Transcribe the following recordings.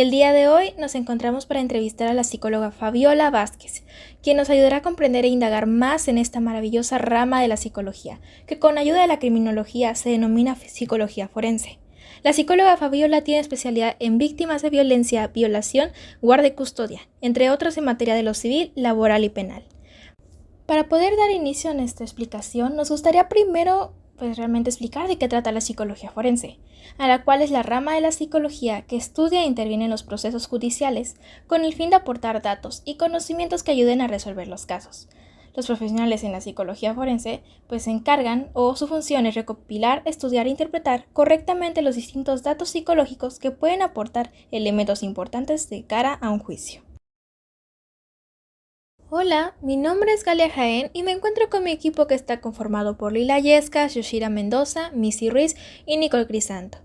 El día de hoy nos encontramos para entrevistar a la psicóloga Fabiola Vázquez, quien nos ayudará a comprender e indagar más en esta maravillosa rama de la psicología, que con ayuda de la criminología se denomina psicología forense. La psicóloga Fabiola tiene especialidad en víctimas de violencia, violación, guarda y custodia, entre otros en materia de lo civil, laboral y penal. Para poder dar inicio a nuestra explicación, nos gustaría primero realmente explicar de qué trata la psicología forense, a la cual es la rama de la psicología que estudia e interviene en los procesos judiciales con el fin de aportar datos y conocimientos que ayuden a resolver los casos. Los profesionales en la psicología forense se encargan o su función es recopilar, estudiar e interpretar correctamente los distintos datos psicológicos que pueden aportar elementos importantes de cara a un juicio. Hola, mi nombre es Galia Jaén y me encuentro con mi equipo que está conformado por Lila Yesca, Yoshira Mendoza, Missy Ruiz y Nicole Crisanto.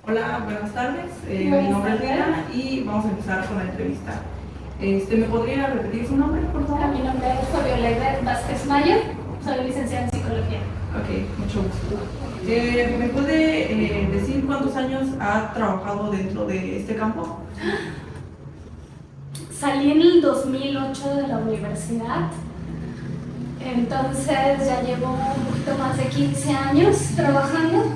Hola, buenas tardes. Mi nombre es Lila y vamos a empezar con la entrevista. ¿Me podría repetir su nombre, por favor? Mi nombre es Fabiola Vázquez Mayer, soy licenciada en psicología. Ok, mucho gusto. ¿Me puede decir cuántos años ha trabajado dentro de este campo? Salí en el 2008 de la universidad, entonces ya llevo un poquito más de 15 años trabajando,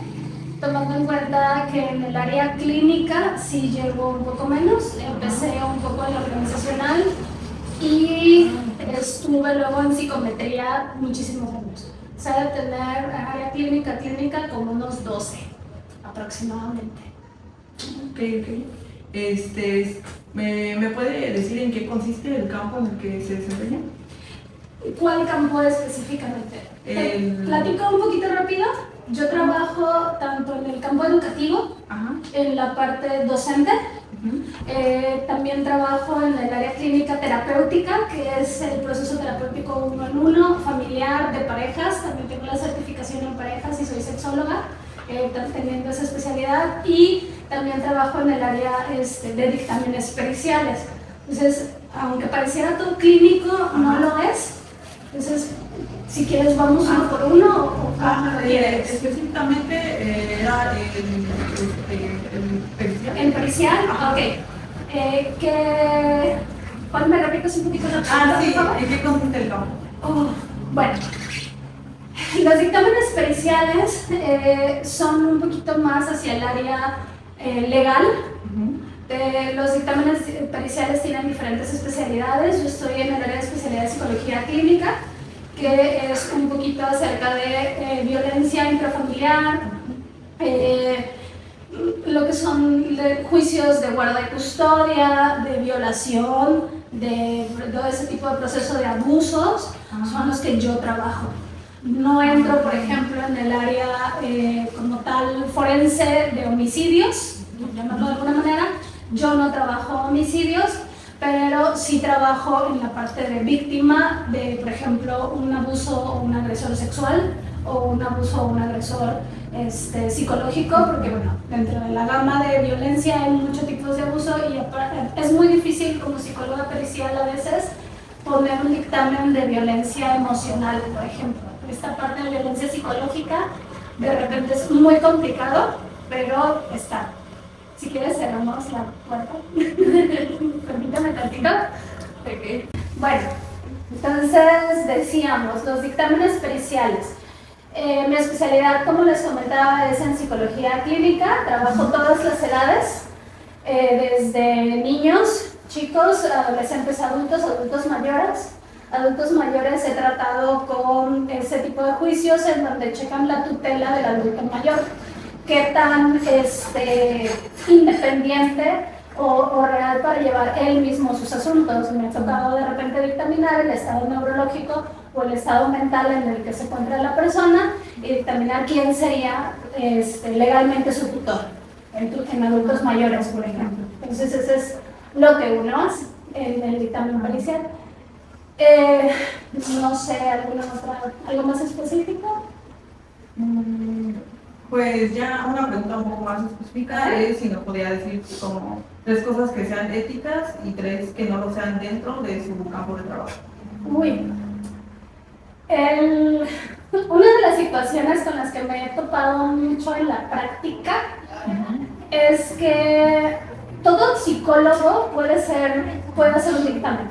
tomando en cuenta que en el área clínica sí llevo un poco menos. Empecé un poco en la organizacional y estuve luego en psicometría muchísimos años. O sea, de tener área clínica como unos 12 aproximadamente. Ok. ¿Me puede decir en qué consiste el campo en el que se desempeña? ¿Cuál campo específicamente? Platico un poquito rápido. Yo trabajo tanto en el campo educativo, en la parte docente, también trabajo en el área clínica terapéutica, que es el proceso terapéutico 1 en 1, familiar, de parejas. También tengo la certificación en parejas y soy sexóloga, teniendo esa especialidad, y también trabajo en el área de dictámenes periciales. Entonces, aunque pareciera todo clínico, no lo es. Entonces, si quieres, vamos uno por uno o cómo quieres. Específicamente era el pericial. ¿El pericial? Ok. ¿Cuál me repites un poquito la pregunta? Sí, ¿en qué consiste el campo? Bueno, los dictámenes periciales son un poquito más hacia el área legal. Los dictámenes periciales tienen diferentes especialidades. Yo estoy en el área de especialidad de psicología clínica, que es un poquito acerca de violencia intrafamiliar, lo que son juicios de guarda y custodia, de violación, de todo ese tipo de proceso de abusos, son los que yo trabajo. No entro, por ejemplo, en el área como tal forense de homicidios, llamarlo de alguna manera. Yo no trabajo homicidios, pero sí trabajo en la parte de víctima de, por ejemplo, un abuso o un agresor sexual, o un abuso o un agresor psicológico, porque bueno, dentro de la gama de violencia hay muchos tipos de abuso y es muy difícil como psicóloga pericial a veces poner un dictamen de violencia emocional, por ejemplo. Esta parte de violencia psicológica de repente es muy complicado, pero está. Si quieres, cerramos la puerta. Permítame tantito. Okay. Bueno, entonces decíamos, los dictámenes periciales. Mi especialidad, como les comentaba, es en psicología clínica. Trabajo todas las edades, desde niños, chicos, adolescentes, adultos mayores. Adultos mayores he tratado con ese tipo de juicios en donde checan la tutela del adulto mayor. Qué tan independiente o real para llevar él mismo sus asuntos. Me ha tocado de repente dictaminar el estado neurológico o el estado mental en el que se encuentra la persona y dictaminar quién sería legalmente su tutor en adultos mayores, por ejemplo. Entonces, eso es lo que uno hace en el dictamen pericial. No sé, ¿algo más específico? Pues ya una pregunta un poco más específica es si nos podría decir como 3 cosas que sean éticas y 3 que no lo sean dentro de su campo de trabajo. Una de las situaciones con las que me he topado mucho en la práctica es que todo psicólogo puede hacer un dictamen.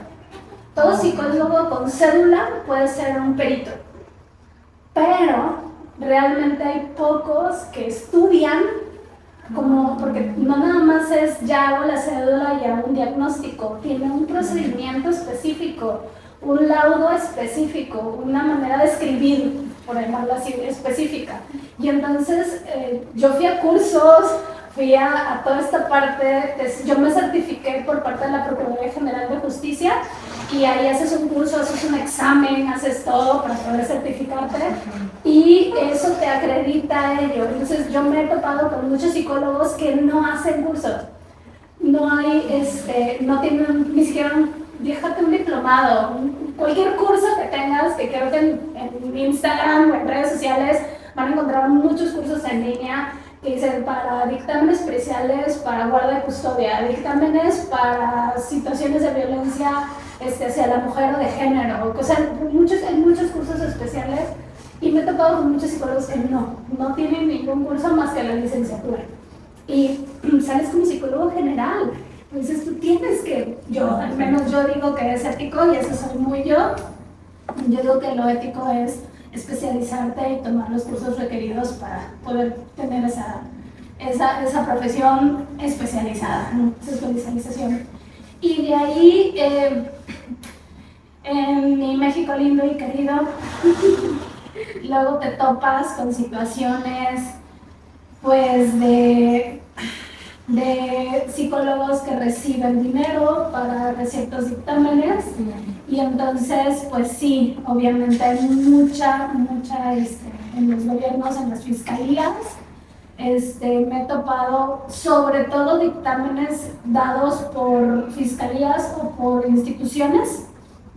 Todo psicólogo con cédula puede ser un perito. Pero realmente hay pocos que estudian porque no nada más es ya hago la cédula y hago un diagnóstico, tiene un procedimiento específico, un laudo específico, una manera de escribir, por llamarlo así, específica. Y entonces yo fui a cursos, fui a toda esta parte, yo me certifiqué por parte de la Procuraduría General de Justicia y ahí haces un curso, haces un examen, haces todo para poder certificarte y eso te acredita a ello. Entonces yo me he topado con muchos psicólogos que no hacen cursos, no tienen ni siquiera déjate un diplomado, cualquier curso que tengas, que creo que en Instagram o en redes sociales van a encontrar muchos cursos en línea que dicen para dictámenes periciales, para guarda de custodia, dictámenes para situaciones de violencia hacia la mujer o de género, o sea, hay muchos cursos especiales y me he topado con muchos psicólogos que no tienen ningún curso más que la licenciatura y sales como psicólogo general. Entonces tú tienes que, al menos yo digo que es ético y eso soy muy yo digo que lo ético es especializarte y tomar los cursos requeridos para poder tener esa profesión especializada, ¿no? Esa especialización. Y de ahí, en mi México lindo y querido, luego te topas con situaciones pues de psicólogos que reciben dinero para ciertos dictámenes y entonces pues sí, obviamente hay mucha en los gobiernos, en las fiscalías me he topado sobre todo dictámenes dados por fiscalías o por instituciones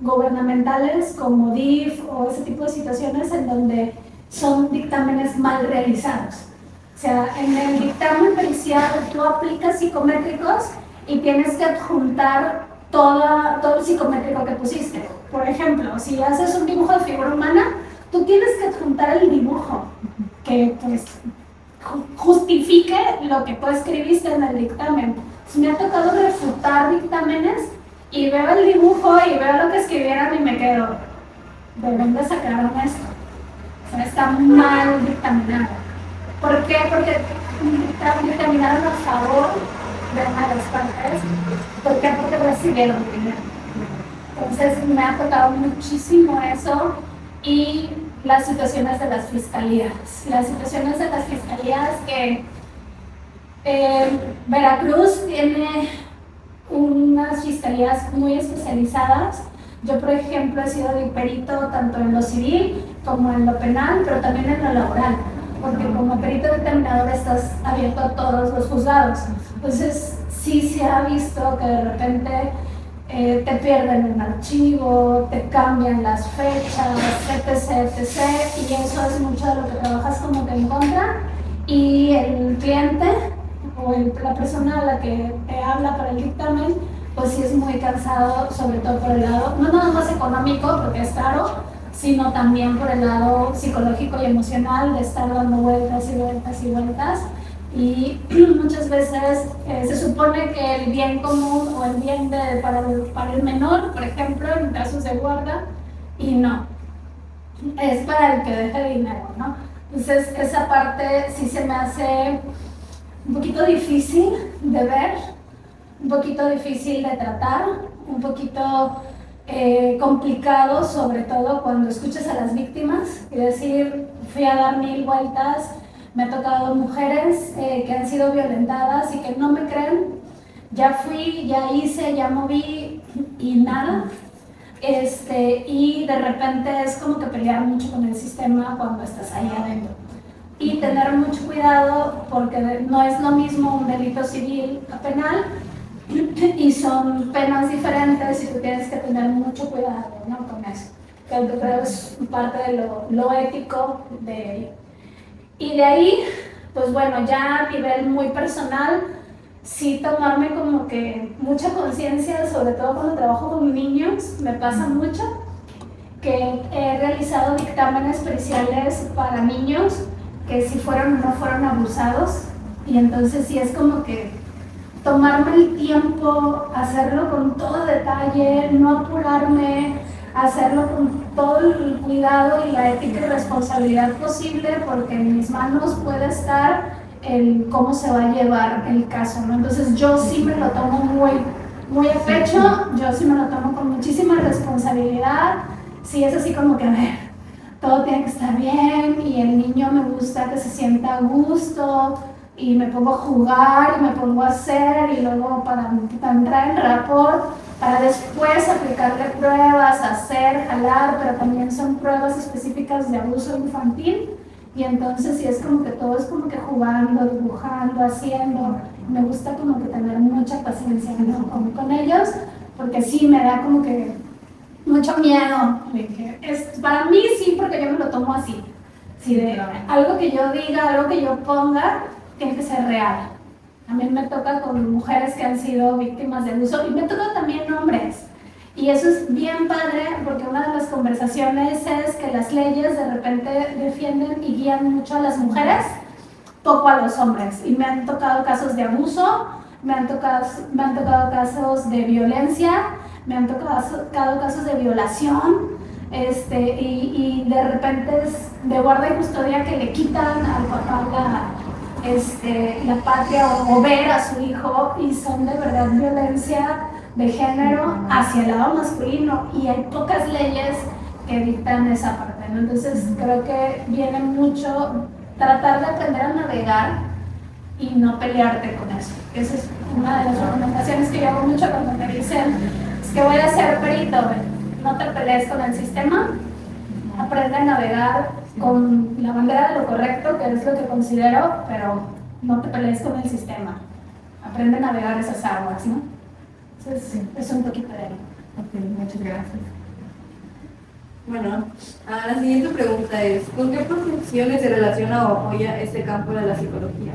gubernamentales como DIF o ese tipo de situaciones en donde son dictámenes mal realizados. O sea, en el dictamen pericial tú aplicas psicométricos y tienes que adjuntar todo el psicométrico que pusiste. Por ejemplo, si haces un dibujo de figura humana, tú tienes que adjuntar el dibujo que pues, justifique lo que tú escribiste en el dictamen. Entonces, me ha tocado refutar dictámenes y veo el dibujo y veo lo que escribieron y me quedo, ¿de dónde sacaron esto? O sea, está mal dictaminado. ¿Por qué? Porque dictaminaron a favor de una de las partes. ¿Por qué? Porque recibieron dinero. Entonces me ha tocado muchísimo eso y las situaciones de las fiscalías. Las situaciones de las fiscalías que Veracruz tiene unas fiscalías muy especializadas. Yo, por ejemplo, he sido de perito tanto en lo civil como en lo penal, pero también en lo laboral, porque como perito determinador estás abierto a todos los juzgados. Entonces, sí se ha visto que de repente te pierden un archivo, te cambian las fechas, etc. Y eso es mucho de lo que trabajas como que en contra. Y el cliente o la persona a la que te habla para el dictamen, pues sí es muy cansado, sobre todo por el lado, no nada más económico, porque es caro, sino también por el lado psicológico y emocional de estar dando vueltas y vueltas y vueltas. Y muchas veces se supone que el bien común o el bien para el menor, por ejemplo, en casos de guarda, y no, es para el que deje dinero, ¿no? Entonces esa parte sí se me hace un poquito difícil de ver, un poquito difícil de tratar, un poquito complicado, sobre todo cuando escuchas a las víctimas y decir, fui a dar 1000 vueltas, me ha tocado mujeres que han sido violentadas y que no me creen, ya fui, ya hice, ya moví y nada. Y de repente es como que pelear mucho con el sistema cuando estás ahí adentro. Y tener mucho cuidado porque no es lo mismo un delito civil a penal y son penas diferentes y tú tienes que tener mucho cuidado, ¿no? Con eso. Que yo creo es parte de lo ético de ello. Y de ahí, pues bueno, ya a nivel muy personal, sí tomarme como que mucha conciencia, sobre todo cuando trabajo con niños, me pasa mucho que he realizado dictámenes periciales para niños que si fueron o no fueron abusados Y entonces sí es como que tomarme el tiempo, hacerlo con todo detalle, no apurarme, hacerlo con todo el cuidado y la ética y responsabilidad posible, porque en mis manos puede estar el cómo se va a llevar el caso, ¿no? Entonces yo sí me lo tomo muy a pecho, yo sí me lo tomo con muchísima responsabilidad, sí es así como que, a ver, todo tiene que estar bien y el niño me gusta que se sienta a gusto, y me pongo a jugar y me pongo a hacer y luego para entrar en rapport, para después aplicarle pruebas, hacer, jalar, pero también son pruebas específicas de abuso infantil, y entonces sí es como que todo es como que jugando, dibujando, haciendo. Me gusta como que tener mucha paciencia, ¿no? con ellos, porque sí me da como que mucho miedo. Para mí sí, porque yo me lo tomo así. Sí, de algo que yo diga, algo que yo ponga, tiene que ser real. A mí me toca con mujeres que han sido víctimas de abuso y me toca también hombres. Y eso es bien padre porque una de las conversaciones es que las leyes de repente defienden y guían mucho a las mujeres, poco a los hombres. Y me han tocado casos de abuso, me han tocado casos de violencia, me han tocado casos de violación, y de repente es de guarda y custodia que le quitan al papá la patria o ver a su hijo, y son de verdad violencia de género hacia el lado masculino, y hay pocas leyes que dictan esa parte, ¿no? Entonces creo que viene mucho tratar de aprender a navegar y no pelearte con eso. Esa es una de las recomendaciones que yo hago mucho cuando me dicen, es que voy a ser perito, no te pelees con el sistema, aprende a navegar con la bandera de lo correcto, que es lo que considero, pero no te pelees con el sistema. Aprende a navegar esas aguas, ¿no? Entonces, sí, es un poquito de ahí. Ok, muchas gracias. Bueno, la siguiente pregunta es, ¿con qué profesiones se relaciona o apoya este campo de la psicología?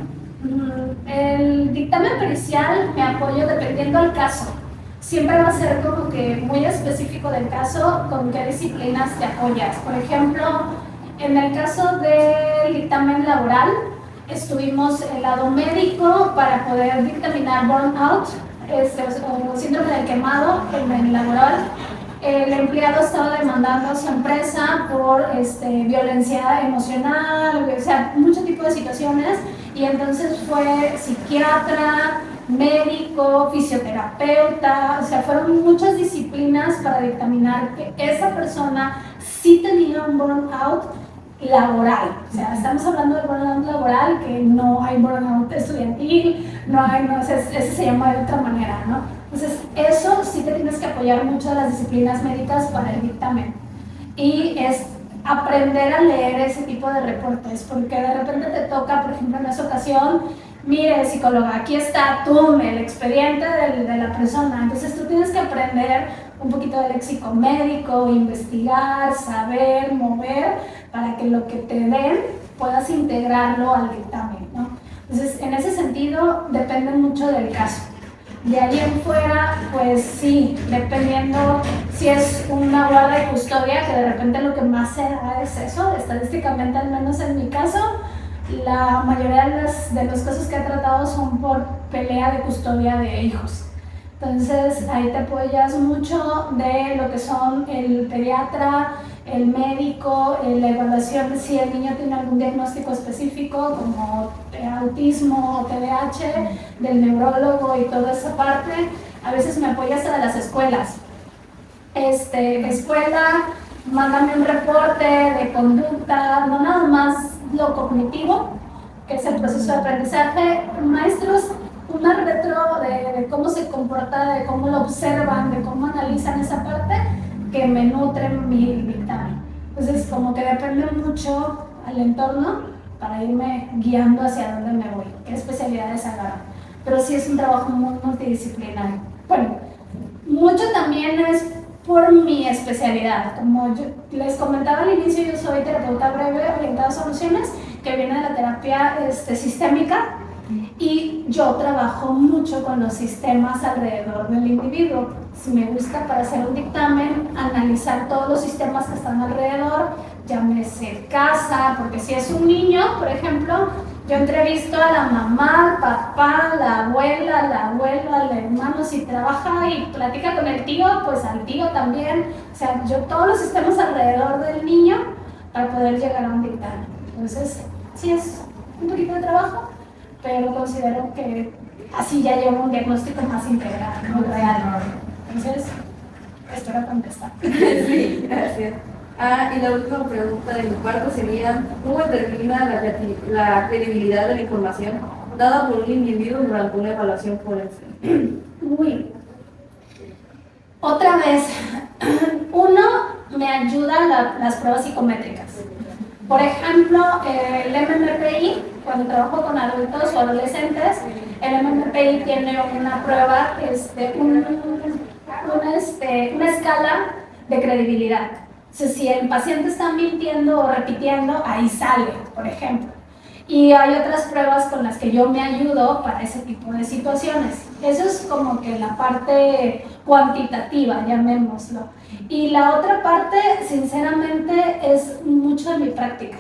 El dictamen pericial me apoyo dependiendo del caso. Siempre va a ser como que muy específico del caso, con qué disciplinas te apoyas. Por ejemplo, en el caso del dictamen laboral, estuvimos el lado médico para poder dictaminar burnout, o síndrome del quemado en el laboral. El empleado estaba demandando a su empresa por violencia emocional, o sea, mucho tipo de situaciones, y entonces fue psiquiatra, médico, fisioterapeuta, o sea, fueron muchas disciplinas para dictaminar que esa persona sí tenía un burnout laboral. O sea, estamos hablando de burnout laboral, que no hay burnout estudiantil, ese se llama de otra manera, ¿no? Entonces, eso sí te tienes que apoyar mucho de las disciplinas médicas para el dictamen. Y es aprender a leer ese tipo de reportes, porque de repente te toca, por ejemplo, en esa ocasión, mire, psicóloga, aquí está el expediente de la persona. Entonces tú tienes que aprender un poquito de léxico médico, investigar, saber, mover, para que lo que te den puedas integrarlo al dictamen, ¿no? Entonces, en ese sentido, depende mucho del caso. De ahí en fuera, pues sí, dependiendo si es una guarda y custodia, que de repente lo que más se da es eso, estadísticamente, al menos en mi caso, la mayoría de los casos que he tratado son por pelea de custodia de hijos. Entonces ahí te apoyas mucho de lo que son el pediatra, el médico, la evaluación de si el niño tiene algún diagnóstico específico como autismo o TDAH, del neurólogo y toda esa parte. A veces me apoyas hasta de las escuelas. Escuela, mándame un reporte de conducta, no nada más lo cognitivo, que es el proceso de aprendizaje. Maestros, una retro de cómo se comporta, de cómo lo observan, de cómo analizan esa parte, que me nutren mi dictamen. Entonces, como que depende mucho al entorno para irme guiando hacia dónde me voy, qué especialidades agarro. Pero sí es un trabajo muy multidisciplinario. Bueno, mucho también es por mi especialidad. Como yo les comentaba al inicio, yo soy terapeuta breve orientada a soluciones, que viene de la terapia sistémica, y yo trabajo mucho con los sistemas alrededor del individuo. Si me gusta para hacer un dictamen, analizar todos los sistemas que están alrededor, llámese casa, porque si es un niño, por ejemplo, Yo entrevisto a la mamá, al papá, la abuela, al hermano, si trabaja y platica con el tío, pues al tío también. O sea, yo todos los sistemas alrededor del niño para poder llegar a un dictamen. Entonces, sí es un poquito de trabajo, pero considero que así ya llevo un diagnóstico más integral, muy real. Entonces, espero contestar. Sí, gracias. Y la última pregunta de mi parte sería, ¿cómo determina la credibilidad de la información dada por un individuo durante una evaluación forense? Uy. Otra vez, uno, me ayuda las pruebas psicométricas. Por ejemplo, el MMPI, cuando trabajo con adultos o adolescentes, el MMPI tiene una prueba, una escala de credibilidad. O sea, si el paciente está mintiendo o repitiendo, ahí sale, por ejemplo. Y hay otras pruebas con las que yo me ayudo para ese tipo de situaciones. Eso es como que la parte cuantitativa, llamémoslo. Y la otra parte, sinceramente, es mucho de mi práctica.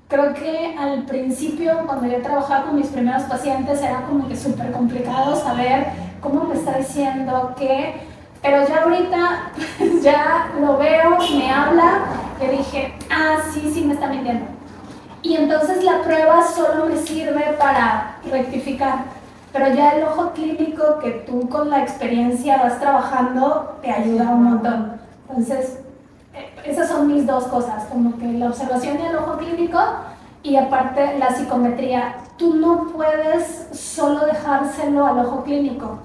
Creo que al principio, cuando yo trabajaba con mis primeros pacientes, era como que súper complicado saber cómo me está diciendo qué. Pero ya ahorita, ya lo veo, me habla, y dije, sí, me está mintiendo. Y entonces la prueba solo me sirve para rectificar, pero ya el ojo clínico que tú con la experiencia vas trabajando te ayuda un montón. Entonces, esas son mis dos cosas, como que la observación y el ojo clínico y aparte la psicometría. Tú no puedes solo dejárselo al ojo clínico.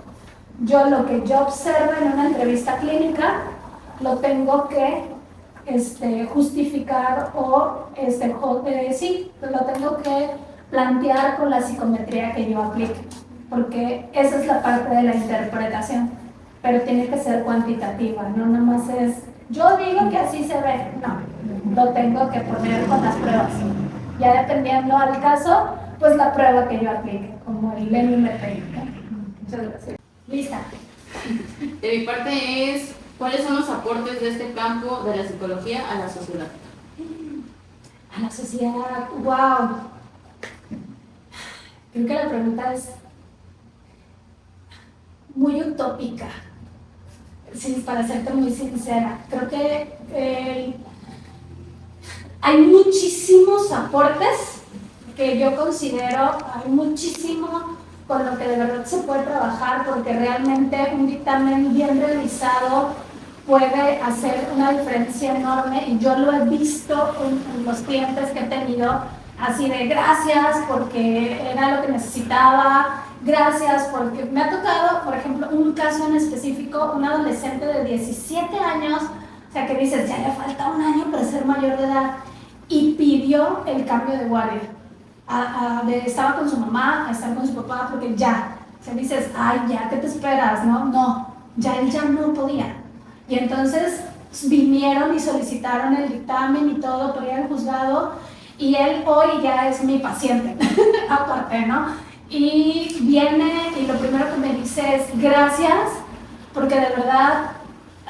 Lo que yo observo en una entrevista clínica lo tengo que justificar o sí, lo tengo que plantear con la psicometría que yo aplique, porque esa es la parte de la interpretación, pero tiene que ser cuantitativa, no nada más es, yo digo que así se ve, no, lo tengo que poner con las pruebas, ya dependiendo al caso, pues la prueba que yo aplique, como el MMPI. Muchas gracias. Lista. De mi parte es, ¿cuáles son los aportes de este campo de la psicología a la sociedad? A la sociedad, wow. Creo que la pregunta es muy utópica, sí, para serte muy sincera. Creo que hay muchísimos aportes que yo considero, hay muchísimo con lo que de verdad se puede trabajar, porque realmente un dictamen bien realizado puede hacer una diferencia enorme, y yo lo he visto en los clientes que he tenido, así de gracias porque era lo que necesitaba, gracias porque me ha tocado, por ejemplo, un caso en específico, un adolescente de 17 años, o sea que dices, ya le falta un año para ser mayor de edad, y pidió el cambio de guardia. Estaba con su mamá a estar con su papá porque ya, o sea, dices, ya, ¿qué te esperas? No, ya él ya no podía. Y entonces vinieron y solicitaron el dictamen y todo por ir al juzgado, y él hoy ya es mi paciente, aparte, ¿no? Y viene y lo primero que me dice es gracias, porque de verdad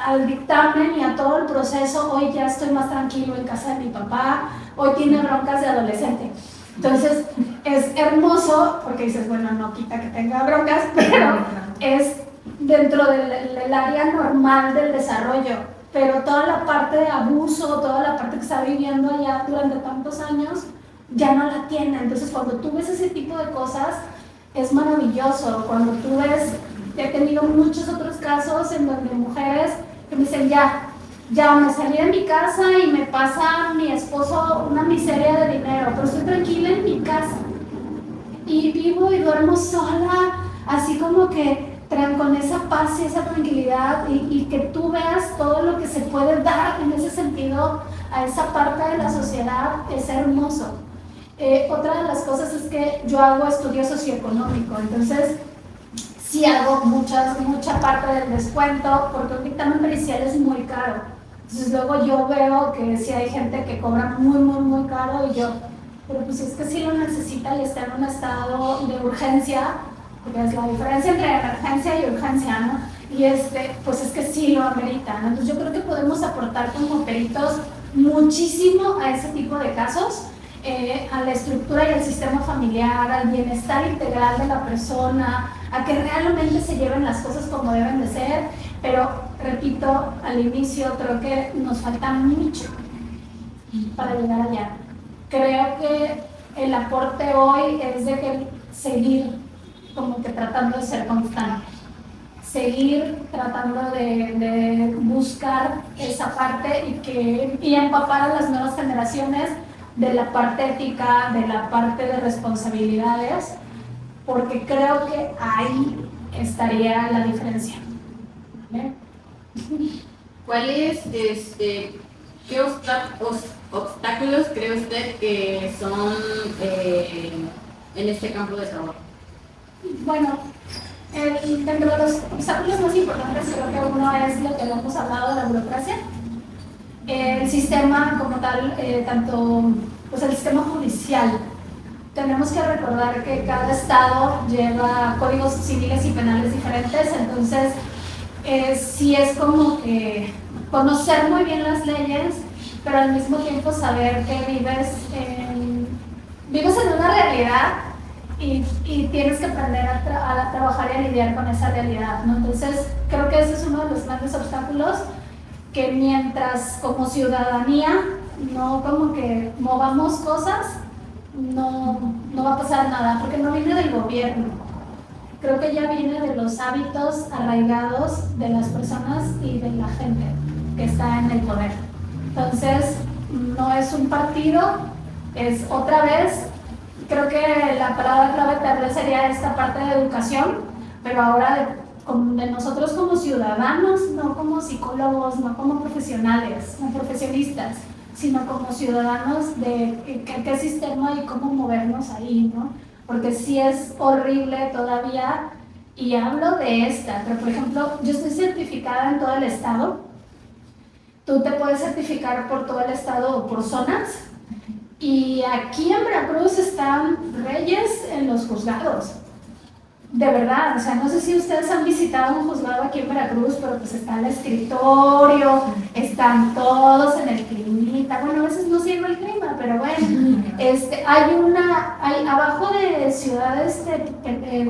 al dictamen y a todo el proceso hoy ya estoy más tranquilo en casa de mi papá, hoy tiene broncas de adolescente. Entonces es hermoso porque dices, bueno, no quita que tenga broncas, pero es dentro del área normal del desarrollo, pero toda la parte de abuso, toda la parte que está viviendo allá durante tantos años, ya no la tiene. Entonces cuando tú ves ese tipo de cosas, es maravilloso. Cuando tú ves, he tenido muchos otros casos en donde mujeres que me dicen, ya me salí de mi casa y me pasa mi esposo una miseria de dinero, pero estoy tranquila en mi casa y vivo y duermo sola, así como que con esa paz y esa tranquilidad, y que tú veas todo lo que se puede dar en ese sentido a esa parte de la sociedad, es hermoso. Otra de las cosas es que yo hago estudio socioeconómico, entonces sí hago mucha parte del descuento, porque un dictamen pericial es muy caro. Entonces luego yo veo que sí hay gente que cobra muy caro, y yo, pero pues es que sí lo necesita y está en un estado de urgencia, porque es la diferencia entre emergencia y urgencia, ¿no? Y pues es que sí lo amerita, ¿no? Entonces yo creo que podemos aportar como peritos muchísimo a ese tipo de casos. a la estructura y al sistema familiar, al bienestar integral de la persona, a que realmente se lleven las cosas como deben de ser, pero repito, al inicio creo que nos falta mucho para llegar allá. Creo que el aporte hoy es de que seguir como que tratando de ser constante, seguir tratando de buscar esa parte y empapar a las nuevas generaciones de la parte ética, de la parte de responsabilidades, porque creo que ahí estaría la diferencia. ¿Vale? ¿Cuáles, qué obstáculos cree usted que son en este campo de trabajo? Bueno, dentro de los obstáculos más importantes creo que uno es lo que hemos hablado de la burocracia. El sistema como tal, tanto pues el sistema judicial. Tenemos que recordar que cada estado lleva códigos civiles y penales diferentes, entonces sí es como que conocer muy bien las leyes, pero al mismo tiempo saber que vives en una realidad y tienes que aprender a trabajar y a lidiar con esa realidad, ¿no? Entonces creo que ese es uno de los grandes obstáculos, que mientras como ciudadanía no como que movamos cosas, no va a pasar nada, porque no viene del gobierno. Creo que ya viene de los hábitos arraigados de las personas y de la gente que está en el poder. Entonces, no es un partido, es otra vez, creo que la palabra clave tal vez sería esta parte de educación, pero ahora de nosotros como ciudadanos, no como psicólogos, no como profesionales, no profesionistas, sino como ciudadanos de qué sistema y cómo movernos ahí, ¿no? Porque sí es horrible todavía, y hablo de esta, pero por ejemplo, yo estoy certificada en todo el estado. Tú te puedes certificar por todo el estado o por zonas, y aquí en Veracruz están reyes en los juzgados. De verdad, o sea, no sé si ustedes han visitado un juzgado aquí en Veracruz, pero pues está el escritorio, están todos en el climita. Bueno, a veces no sirve el clima, pero bueno, hay abajo de Ciudad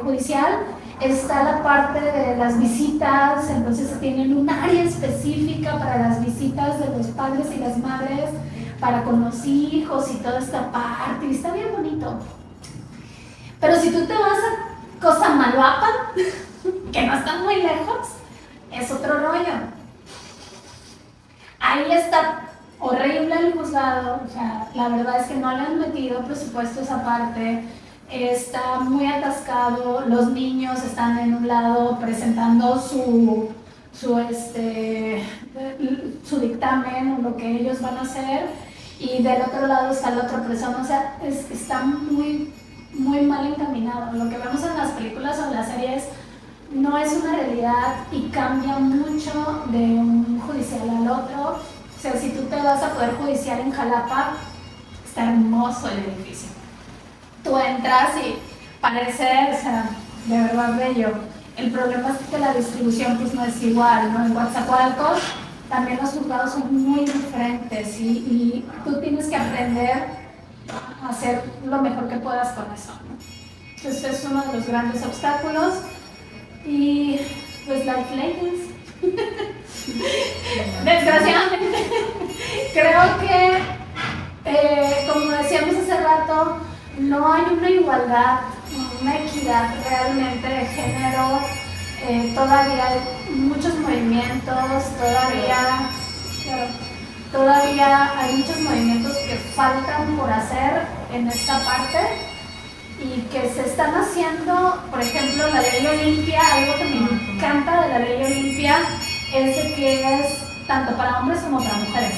Judicial está la parte de las visitas, entonces tienen un área específica para las visitas de los padres y las madres, para con los hijos y toda esta parte, y está bien bonito. Pero si tú te vas a Cosamaloapan, que no están muy lejos, es otro rollo. Ahí está horrible el juzgado, o sea, la verdad es que no le han metido presupuesto a esa parte, está muy atascado, los niños están en un lado presentando su dictamen o lo que ellos van a hacer, y del otro lado está la otra persona, o sea, está muy mal encaminado. Lo que vemos en las películas o en las series no es una realidad y cambia mucho de un judicial al otro. O sea, si tú te vas a poder judicial en Jalapa, está hermoso el edificio. Tú entras y parece, o sea, de verdad bello. El problema es que la distribución pues no es igual, ¿no? En Coatzacoalcos también los juzgados son muy diferentes y tú tienes que aprender a hacer lo mejor que puedas con eso, ¿no? Entonces es uno de los grandes obstáculos. Y pues life lessons. Desgraciadamente creo que como decíamos hace rato, no hay una igualdad, una equidad realmente de género. Todavía hay muchos movimientos, todavía hay muchos movimientos que faltan por hacer en esta parte y que se están haciendo. Por ejemplo, la ley Olimpia, algo que me encanta de la ley Olimpia es de que es tanto para hombres como para mujeres,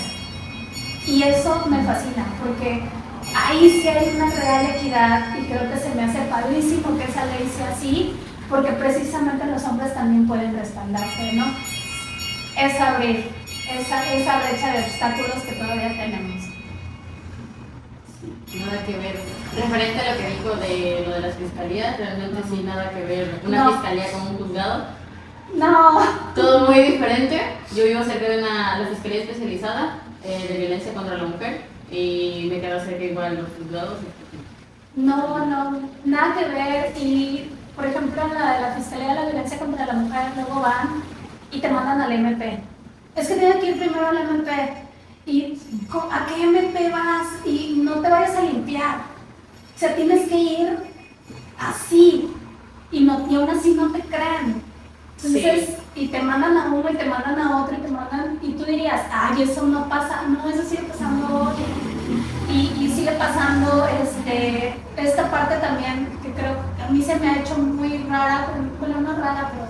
y eso me fascina porque ahí sí hay una real equidad, y creo que se me hace padrísimo que esa ley sea así, porque precisamente los hombres también pueden respaldarse, ¿no? Es abrir esa brecha de obstáculos que todavía tenemos. Nada que ver. Referente a lo que dijo de lo de las fiscalías, realmente sí, nada que ver. Una fiscalía con un juzgado. No. Todo muy diferente. Yo vivo cerca de la fiscalía especializada de violencia contra la mujer. y me quedo cerca igual los juzgados. No, nada que ver. Y, por ejemplo, en la de la Fiscalía de la Violencia contra la Mujer, luego van y te mandan al MP. Es que tienes que ir primero al MP. ¿Y a qué MP vas? Y no te vayas a limpiar. O sea, tienes que ir así. Y aún así no te creen. Entonces, y te mandan a uno y te mandan a otro y tú dirías, ay, eso no pasa. No, eso sigue pasando hoy. Y sigue pasando esta parte también, que creo que a mí se me ha hecho muy rara, bueno, no rara, pero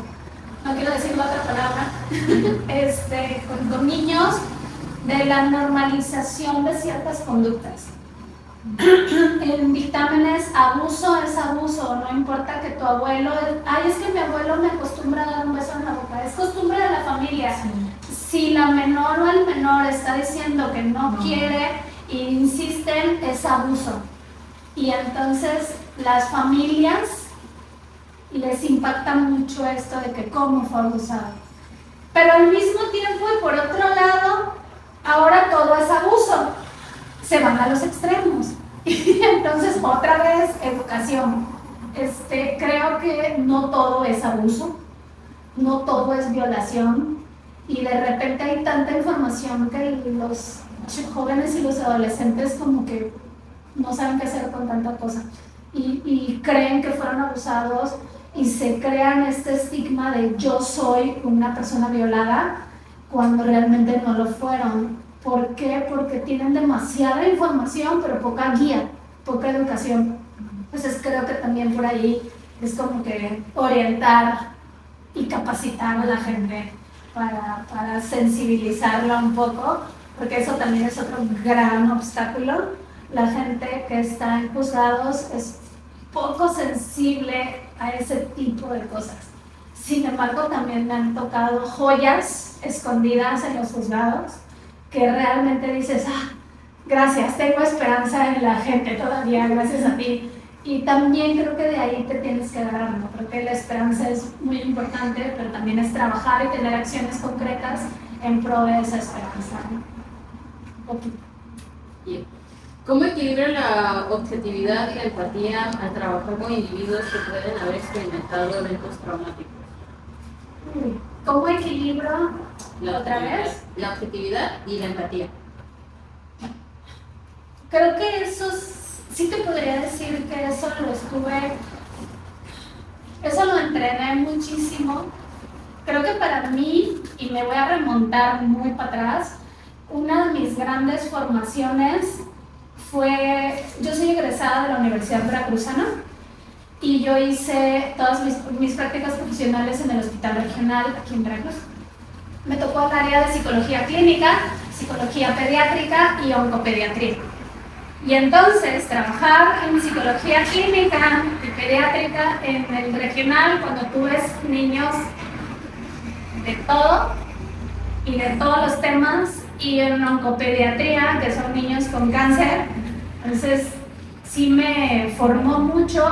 no quiero decir la otra palabra, con niños, de la normalización de ciertas conductas. En dictámenes, abuso es abuso, no importa que tu abuelo, ay, es que mi abuelo me acostumbra a dar un beso en la boca, es costumbre de la familia. Si la menor o el menor está diciendo que no quiere e insisten, es abuso. Y entonces las familias les impacta mucho esto de que cómo fue abusado. Pero al mismo tiempo y por otro lado, ahora todo es abuso. Se van a los extremos. Y entonces otra vez educación. Creo que no todo es abuso, no todo es violación. Y de repente hay tanta información que los jóvenes y los adolescentes como que no saben qué hacer con tanta cosa y creen que fueron abusados y se crean este estigma de yo soy una persona violada cuando realmente no lo fueron. ¿Por qué? Porque tienen demasiada información pero poca guía, poca educación. Entonces creo que también por ahí es como que orientar y capacitar a la gente para sensibilizarla un poco, porque eso también es otro gran obstáculo. La gente que está en juzgados es poco sensible a ese tipo de cosas. Sin embargo, también me han tocado joyas escondidas en los juzgados que realmente dices, gracias, tengo esperanza en la gente todavía, gracias a ti. Y también creo que de ahí te tienes que agarrar, ¿no? Creo que la esperanza es muy importante, pero también es trabajar y tener acciones concretas en pro de esa esperanza, ¿no? Okay. Bien. ¿Cómo equilibra la objetividad y la empatía al trabajar con individuos que pueden haber experimentado eventos traumáticos? ¿Cómo equilibro otra vez? La objetividad y la empatía. Creo que eso sí te podría decir que eso lo entrené muchísimo. Creo que para mí, y me voy a remontar muy para atrás, una de mis grandes formaciones fue, yo soy egresada de la Universidad Veracruzana y yo hice todas mis prácticas profesionales en el Hospital Regional aquí en Veracruz. Me tocó el área de psicología clínica, psicología pediátrica y oncopediatría. Y entonces trabajar en psicología clínica y pediátrica en el regional, cuando tú ves niños de todo y de todos los temas, y en oncopediatría, que son niños con cáncer, entonces sí me formó mucho,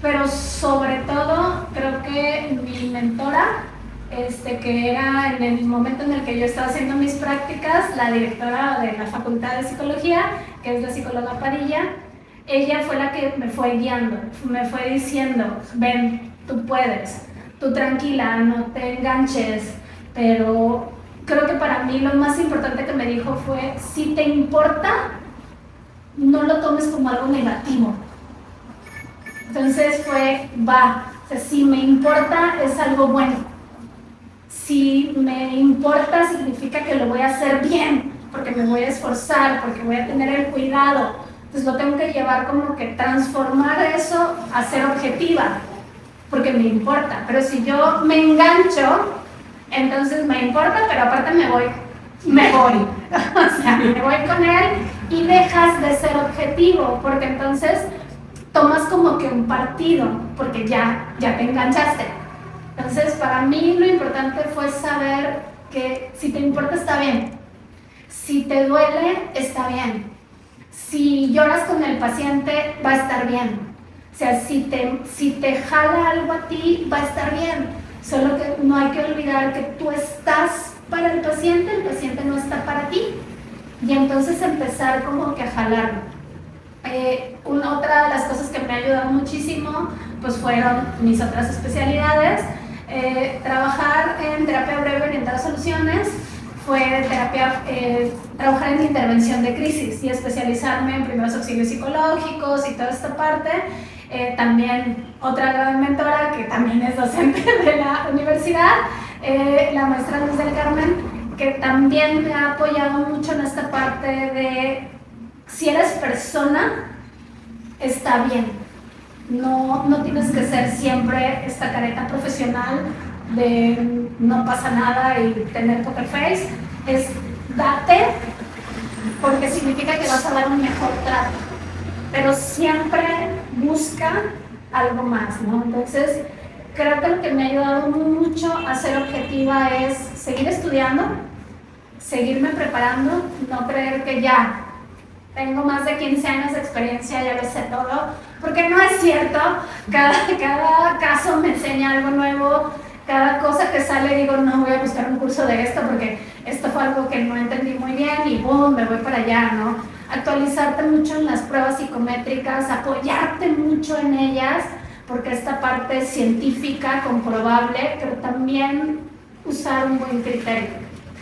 pero sobre todo creo que mi mentora, que era en el momento en el que yo estaba haciendo mis prácticas, la directora de la Facultad de Psicología, que es la psicóloga Padilla, ella fue la que me fue guiando, me fue diciendo, ven, tú puedes, tú tranquila, no te enganches, pero creo que para mí lo más importante que me dijo fue, si te importa, no lo tomes como algo negativo. Entonces fue, o sea, si me importa es algo bueno. Si me importa significa que lo voy a hacer bien, porque me voy a esforzar, porque voy a tener el cuidado. Entonces lo tengo que llevar como que transformar eso a ser objetiva, porque me importa. Pero si yo me engancho, entonces me importa, pero aparte me voy. O sea, me voy con él y dejas de ser objetivo, porque entonces tomas como que un partido, porque ya te enganchaste. Entonces, para mí lo importante fue saber que si te importa está bien, si te duele está bien, si lloras con el paciente va a estar bien, o sea, si te jala algo a ti va a estar bien, solo que no hay que olvidar que tú estás para el paciente no está para ti. y entonces empezar como que a jalarlo. Otra de las cosas que me ha ayudado muchísimo pues fueron mis otras especialidades. Trabajar en terapia breve orientada a soluciones fue trabajar en intervención de crisis y especializarme en primeros auxilios psicológicos y toda esta parte. También otra gran mentora que también es docente de la universidad, la maestra Luz del Carmen, que también me ha apoyado mucho en esta parte de si eres persona, está bien. No tienes que ser siempre esta careta profesional de no pasa nada y tener poker face. Es date, porque significa que vas a dar un mejor trato. Pero siempre busca algo más, ¿no? Entonces, creo que lo que me ha ayudado mucho a ser objetiva es seguir estudiando, seguirme preparando, no creer que ya tengo más de 15 años de experiencia, ya lo sé todo, porque no es cierto. Cada caso me enseña algo nuevo, cada cosa que sale digo, no, voy a buscar un curso de esto porque esto fue algo que no entendí muy bien y boom, me voy para allá, ¿no? Actualizarte mucho en las pruebas psicométricas, apoyarte mucho en ellas, porque esta parte es científica, comprobable, pero también usar un buen criterio.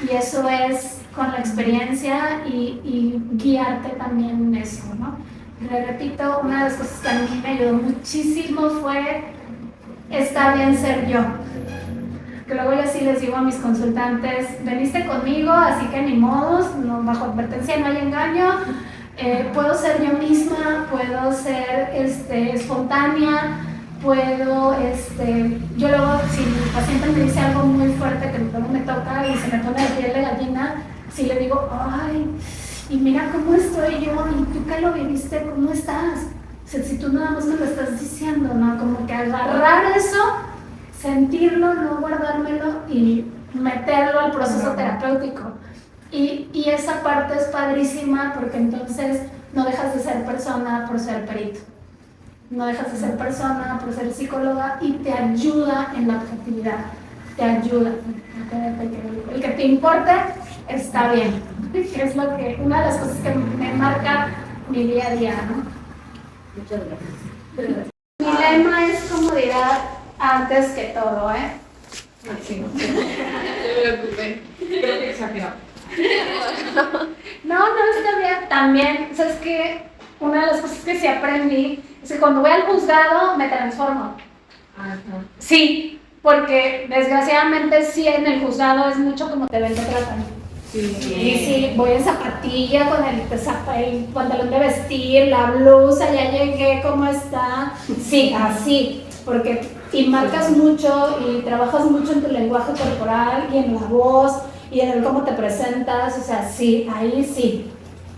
Y eso es con la experiencia y guiarte también en eso, ¿no? Le repito, una de las cosas que a mí me ayudó muchísimo fue está bien ser yo. Que luego yo sí les digo a mis consultantes, veniste conmigo, así que ni modos, no, bajo advertencia no hay engaño, puedo ser yo misma, puedo ser espontánea, puedo, yo luego si mi paciente me dice algo muy fuerte que luego me toca y se me pone la piel de gallina, sí le digo, ay, y mira cómo estoy yo, y tú que lo viviste, ¿cómo estás? O sea, si tú nada más me lo estás diciendo, ¿no? Como que agarrar eso, sentirlo, no guardármelo y meterlo al proceso terapéutico. Y esa parte es padrísima porque entonces no dejas de ser persona por ser perito. No dejas de ser persona por ser psicóloga y te ayuda en la objetividad. Te ayuda. El que te importe está bien. Es una de las cosas que me marca mi día a día, ¿no? Muchas gracias. Mi lema es comodidad antes que todo, ¿eh? Sí, No me preocupé. creo que exagerado. No, está bien. También, ¿sabes qué? Una de las cosas que sí aprendí es que cuando voy al juzgado me transformo. Ajá. Sí, porque desgraciadamente sí en el juzgado es mucho como te ven, te tratan. Sí. Y sí, voy en zapatilla con el pantalón de vestir, la blusa, ya llegué, ¿cómo está? Sí, así, porque y marcas mucho y trabajas mucho en tu lenguaje corporal y en la voz y en el cómo te presentas, o sea, sí, ahí sí.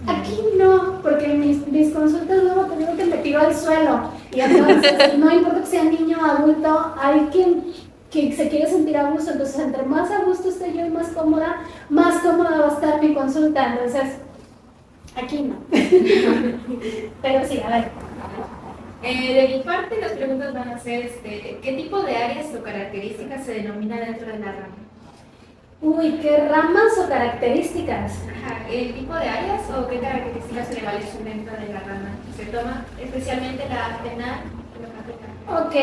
Aquí no, porque mis consultas luego te digo que me tiro al suelo y entonces no importa que sea niño o adulto, hay quien que se quiere sentir a gusto, entonces entre más a gusto esté yo y más cómoda va a estar mi consulta, entonces aquí no. Pero sí, a ver. De mi parte, las preguntas van a ser, ¿qué tipo de áreas o características se denomina dentro de la rama? Uy, ¿qué ramas o características? Ajá, ¿el tipo de áreas o qué características se le vale dentro de la rama? Se toma especialmente la penal y la penal. Ok,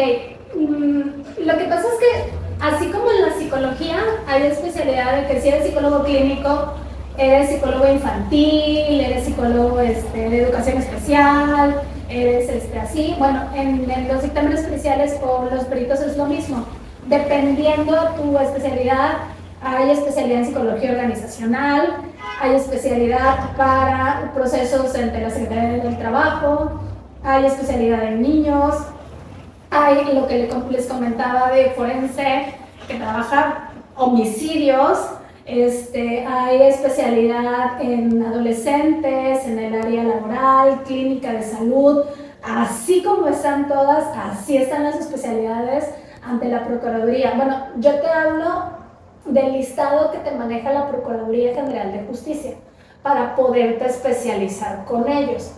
lo que pasa es que así como en la psicología hay especialidad de que si eres psicólogo clínico, eres psicólogo infantil, eres psicólogo de educación especial, eres así. Bueno, en los dictámenes especiales o los peritos es lo mismo. Dependiendo tu especialidad, hay especialidad en psicología organizacional, hay especialidad para procesos entre la Secretaría del Trabajo, hay especialidad en niños, hay lo que les comentaba de forense que trabaja homicidios, hay especialidad en adolescentes, en el área laboral, clínica de salud, así como están todas, así están las especialidades ante la Procuraduría. Bueno, yo te hablo del listado que te maneja la Procuraduría General de Justicia para poderte especializar con ellos.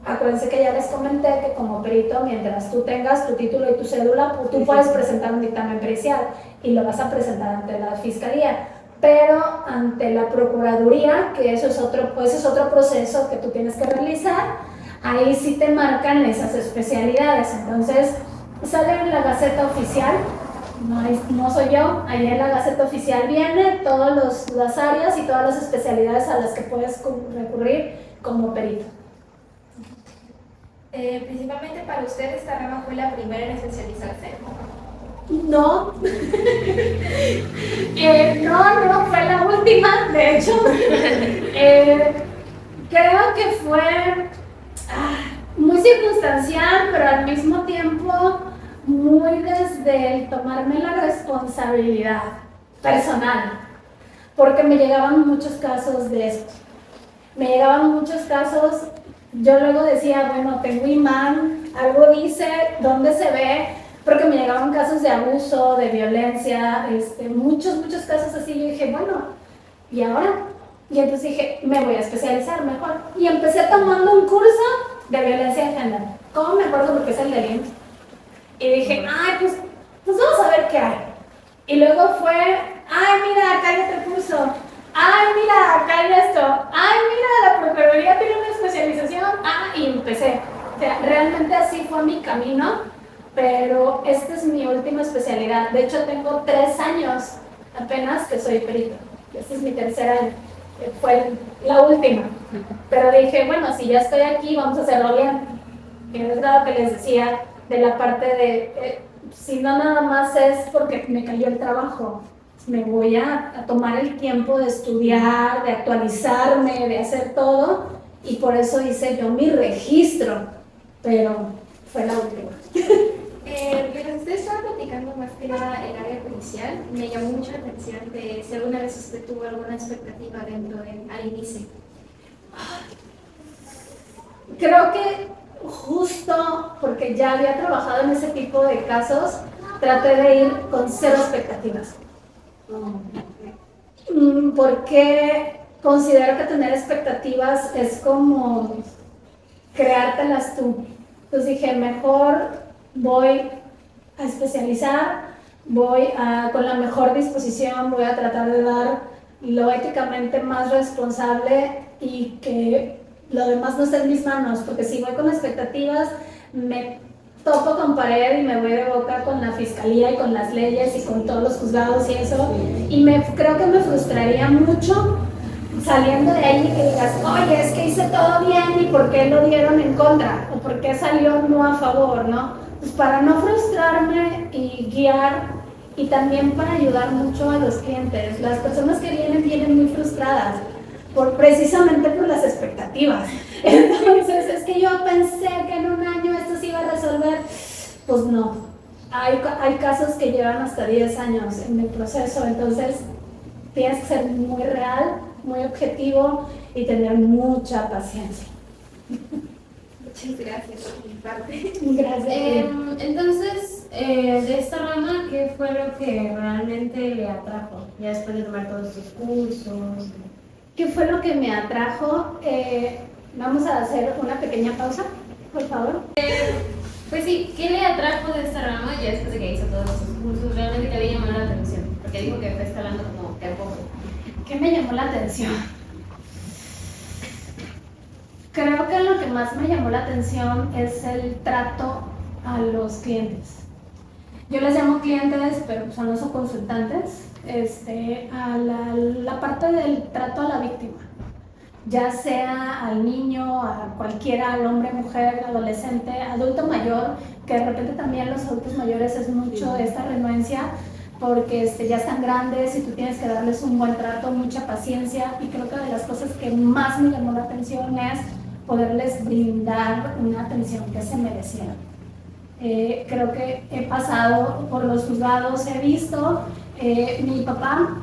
Acuérdense que ya les comenté que como perito, mientras tú tengas tu título y tu cédula, tú puedes presentar un dictamen pericial y lo vas a presentar ante la Fiscalía. pero ante la Procuraduría, que ese es otro proceso que tú tienes que realizar, ahí sí te marcan esas especialidades. Entonces sale en la Gaceta Oficial, no soy yo, ahí en la Gaceta Oficial viene todas las áreas y todas las especialidades a las que puedes recurrir como perito. Principalmente para usted esta rama fue la primera en especializarse. No, no, fue la última, de hecho. Creo que fue muy circunstancial, pero al mismo tiempo muy desde el tomarme la responsabilidad personal, porque me llegaban muchos casos de esto. Yo luego decía, bueno, tengo imán, algo dice, ¿dónde se ve? Porque me llegaban casos de abuso, de violencia, muchos casos así. Yo dije, bueno, ¿y ahora? Y entonces dije, me voy a especializar mejor. Y empecé tomando un curso de violencia de género. ¿Cómo me acuerdo? Porque es el de IMSS. Y dije, pues vamos a ver qué hay. Y luego fue, mira, acá hay otro curso. Mira, acá hay esto. Mira, la Procuraduría tiene una especialización. Y empecé. O sea, realmente así fue mi camino. Pero esta es mi última especialidad. De hecho, tengo 3 años apenas que soy perito. Este es mi tercer año. Fue la última. Pero dije, bueno, si ya estoy aquí, vamos a hacerlo bien. Y es lo que les decía de la parte de, si no nada más es porque me cayó el trabajo, me voy a tomar el tiempo de estudiar, de actualizarme, de hacer todo. Y por eso hice yo mi registro. Pero fue la última. Mientras usted estaba platicando más que nada el área judicial, me llamó mucho la atención de si alguna vez usted tuvo alguna expectativa dentro al inicio. Creo que justo porque ya había trabajado en ese tipo de casos, traté de ir con 0 expectativas. Porque considero que tener expectativas es como creártelas tú. Entonces dije, mejor voy a especializar, con la mejor disposición, voy a tratar de dar lo éticamente más responsable y que lo demás no esté en mis manos, porque si voy con expectativas, me topo con pared y me voy de boca con la fiscalía y con las leyes y con todos los juzgados y eso, y creo que me frustraría mucho saliendo de ahí y que digas, oye, es que hice todo bien y ¿por qué lo dieron en contra? ¿O por qué salió no a favor? ¿No? Pues para no frustrarme y guiar, y también para ayudar mucho a los clientes. Las personas que vienen muy frustradas, precisamente por las expectativas. Entonces, es que yo pensé que en un año esto se iba a resolver. Pues no. Hay casos que llevan hasta 10 años en el proceso, entonces tienes que ser muy real, muy objetivo y tener mucha paciencia. Muchas gracias por mi parte. Gracias. Entonces, de esta rama, ¿qué fue lo que realmente le atrajo? Ya después de tomar todos estos cursos. ¿Qué fue lo que me atrajo? Vamos a hacer una pequeña pausa, por favor. Pues sí, ¿qué le atrajo de esta rama ya después de que hizo todos estos cursos? ¿Realmente te había llamado la atención? Porque dijo que fue escalando como que a poco. ¿Qué me llamó la atención? Creo que lo que más me llamó la atención es el trato a los clientes. Yo les llamo clientes, pero son los consultantes, a la parte del trato a la víctima, ya sea al niño, a cualquiera, al hombre, mujer, adolescente, adulto mayor, que de repente también los adultos mayores es mucho esta renuencia, porque ya están grandes y tú tienes que darles un buen trato, mucha paciencia, y creo que de las cosas que más me llamó la atención es poderles brindar una atención que se merecieran. Creo que he pasado por los juzgados, he visto, mi papá,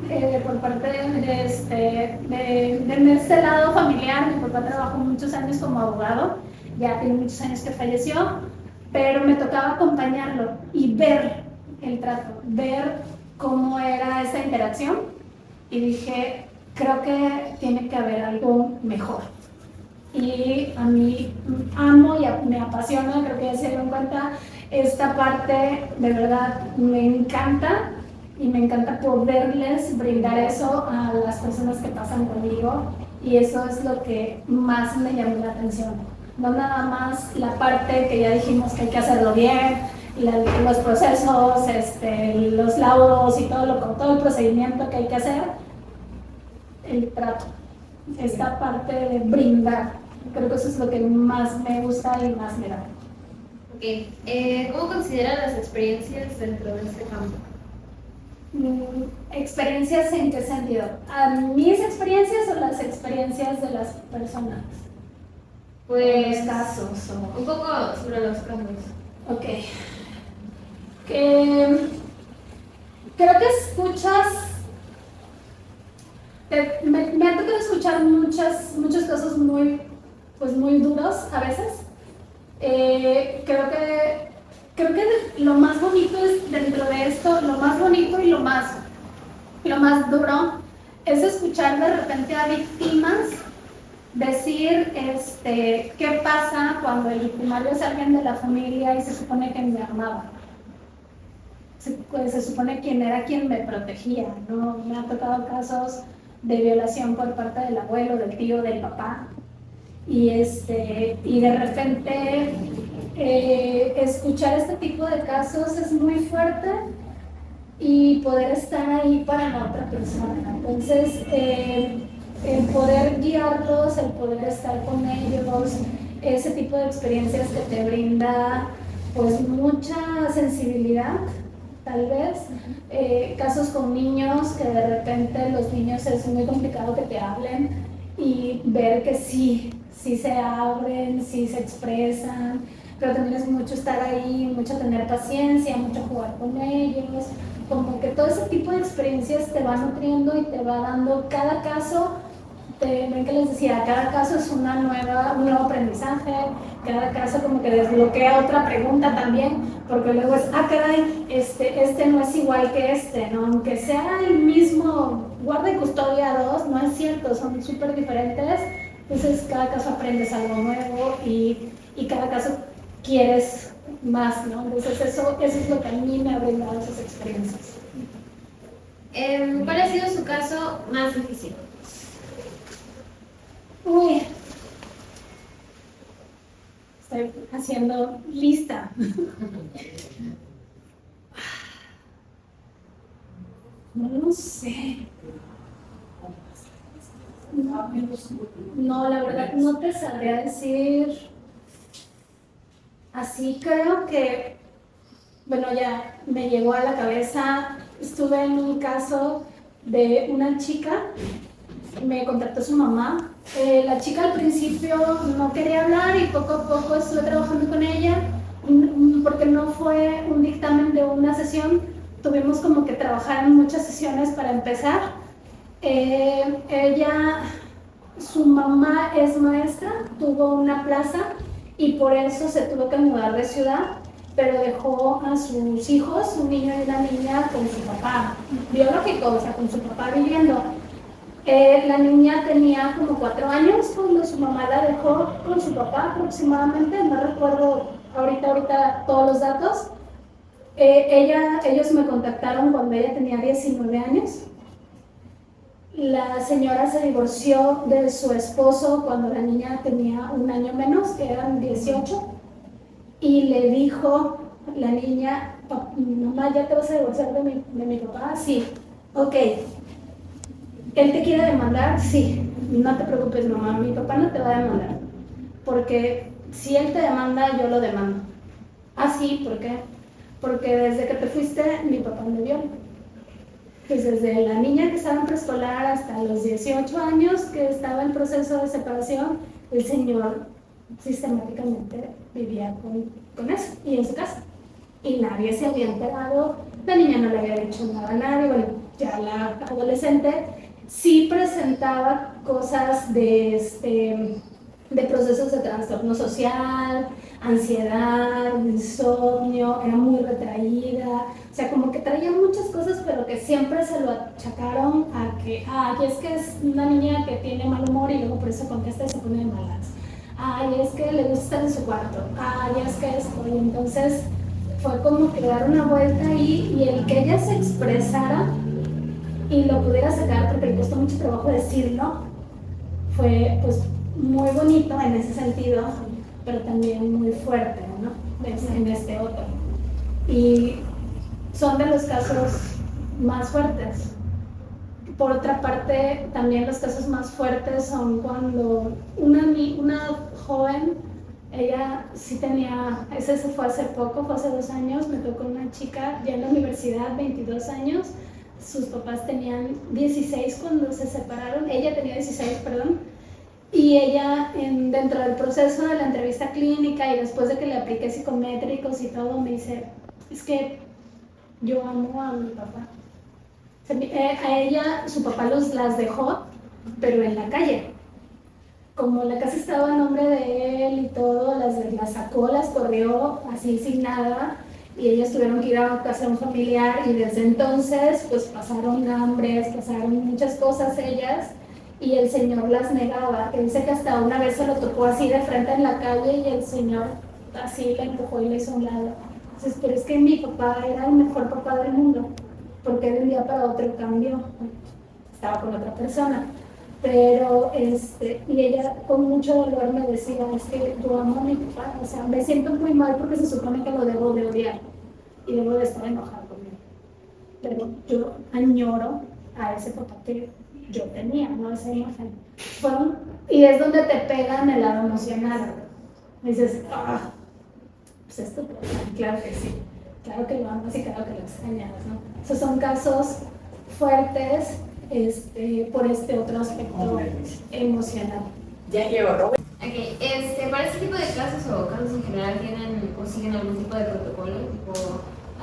por parte de este lado familiar, mi papá trabajó muchos años como abogado, ya tiene muchos años que falleció, pero me tocaba acompañarlo y ver el trato, ver cómo era esa interacción, y dije, creo que tiene que haber algo mejor. Y a mí amo y me apasiona, creo que ya se dieron cuenta, esta parte de verdad me encanta, y me encanta poderles brindar eso a las personas que pasan conmigo, y eso es lo que más me llamó la atención. No nada más la parte que ya dijimos que hay que hacerlo bien, los procesos, los laudos y todo el procedimiento que hay que hacer, el trato, esta parte de brindar, creo que eso es lo que más me gusta y más me da. Ok, ¿cómo consideran las experiencias dentro de este campo? ¿Experiencias en qué sentido? ¿A mis experiencias o las experiencias de las personas? Pues Los casos o... un poco sobre los casos. Ok. Creo que escuchas... Me ha tocado escuchar muchos casos muy duros a veces. Creo que lo más bonito es dentro de esto, lo más bonito y lo más duro es escuchar de repente a víctimas decir qué pasa cuando el victimario es alguien de la familia y se supone que me amaba. Se supone quién era quien me protegía, ¿no? Me han tocado casos de violación por parte del abuelo, del tío, del papá. Y de repente escuchar este tipo de casos es muy fuerte y poder estar ahí para la otra persona. Entonces, el poder guiarlos, el poder estar con ellos, ese tipo de experiencias que te brinda pues mucha sensibilidad, tal vez. Casos con niños que de repente los niños es muy complicado que te hablen y ver que sí se abren, sí se expresan, pero también es mucho estar ahí, mucho tener paciencia, mucho jugar con ellos, como que todo ese tipo de experiencias te va nutriendo y te va dando cada caso. Ven que les decía, cada caso es un nuevo aprendizaje, cada caso como que desbloquea otra pregunta también, porque luego es, caray, este no es igual que ¿no? Aunque sea el mismo guarda y custodia 2, no es cierto, son súper diferentes. Entonces cada caso aprendes algo nuevo y cada caso quieres más, ¿no? Entonces eso es lo que a mí me ha brindado esas experiencias. ¿Cuál ha sido su caso más difícil? Uy, estoy haciendo lista. No lo sé. No, la verdad no te sabría decir. Así creo que, bueno, ya me llegó a la cabeza. Estuve en un caso de una chica, me contactó su mamá. La chica al principio no quería hablar y poco a poco estuve trabajando con ella, porque no fue un dictamen de una sesión, tuvimos como que trabajar en muchas sesiones para empezar. Su mamá es maestra, tuvo una plaza y por eso se tuvo que mudar de ciudad, pero dejó a sus hijos, un niño y una niña, con su papá biológico, o sea, con su papá viviendo. La niña tenía como 4 años cuando su mamá la dejó con su papá aproximadamente, no recuerdo ahorita todos los datos. Ellos me contactaron cuando ella tenía 19 años. La señora se divorció de su esposo cuando la niña tenía un año menos, que eran 18, y le dijo la niña, mamá, ¿ya te vas a divorciar de mi papá? Sí. Ok. ¿Él te quiere demandar? Sí. No te preocupes, mamá, mi papá no te va a demandar, porque si él te demanda, yo lo demando. Ah, sí, ¿por qué? Porque desde que te fuiste, mi papá me viola. Pues desde la niña que estaba en preescolar hasta los 18 años que estaba en proceso de separación, el señor sistemáticamente vivía con eso y en su casa. Y nadie se había enterado, la niña no le había dicho nada a nadie. Bueno, ya la adolescente sí presentaba cosas de procesos de trastorno social, ansiedad, insomnio, era muy retraída, o sea, como que traía muchas cosas, pero que siempre se lo achacaron a que, es que es una niña que tiene mal humor y luego por eso contesta y se pone de malas. Es que le gusta estar en su cuarto. Es que esto. Y entonces fue como que dar una vuelta ahí, y el que ella se expresara y lo pudiera sacar porque le costó mucho trabajo decirlo. Fue pues muy bonito en ese sentido, pero también muy fuerte, ¿no? En este otro. Y son de los casos más fuertes. Por otra parte, también los casos más fuertes son cuando una joven, ella sí tenía, ese se fue hace poco, fue hace 2 años, me tocó una chica ya en la universidad, 22 años, sus papás tenían 16 cuando se separaron, ella tenía 16, perdón, y ella dentro del proceso de la entrevista clínica y después de que le apliqué psicométricos y todo, me dice, es que yo amo a mi papá. A ella, su papá las dejó, pero en la calle. Como la casa estaba a nombre de él y todo, las sacó, las corrió así sin nada, y ellas tuvieron que ir a casa de un familiar, y desde entonces pues pasaron hambres, pasaron muchas cosas ellas, y el señor las negaba, que dice que hasta una vez se lo tocó así de frente en la calle y el señor así la empujó y le hizo a un lado. Entonces, pero es que mi papá era el mejor papá del mundo, porque de un día para otro cambió, estaba con otra persona, pero y ella con mucho dolor me decía, es que yo amo a mi papá, o sea, me siento muy mal porque se supone que lo debo de odiar y debo de estar enojada con él, pero yo añoro a ese papá que yo tenía, ¿no? Esa imagen. Y es donde te pega en el lado emocional, dices, pues esto, claro que sí. Claro que lo amas y claro que lo extrañas, ¿no? Esos son casos fuertes por este otro aspecto emocional. Ya llegó Robert. Ok, para este tipo de casos o casos en general tienen o siguen algún tipo de protocolo, tipo